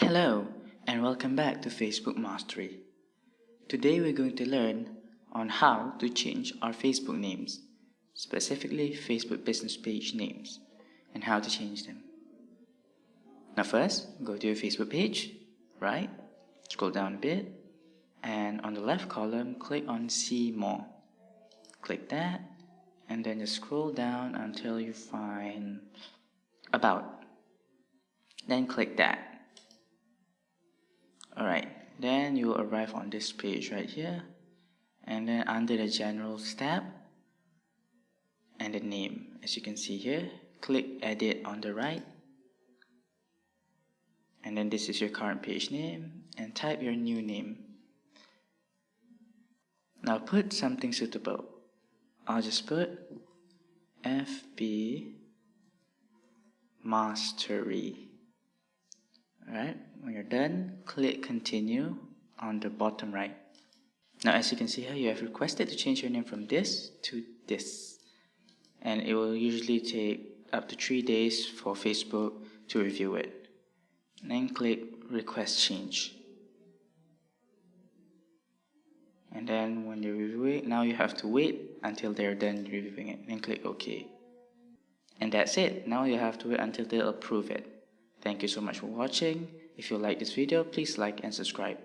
Hello and welcome back to Facebook Mastery. Today we're going to learn on how to change our Facebook names, specifically Facebook business page names, and how to change them. Now first, go to your Facebook page, right? Scroll down a bit, and on the left column, click on See More. Click that, and then just scroll down until you find About. Then click that. Alright, then you will arrive on this page right here, and then under the Generals tab and the name, as you can see here, click Edit on the right, and then this is your current page name, and type your new name. Now put something suitable. I'll just put FB Mastery. Alright, when you're done, click Continue on the bottom right. Now as you can see here, you have requested to change your name from this to this. And it will usually take up to 3 days for Facebook to review it. And then click Request Change. And then when they review it, now you have to wait until they're done reviewing it. Then click OK. And that's it. Now you have to wait until they approve it. Thank you so much for watching. If you like this video, please like and subscribe.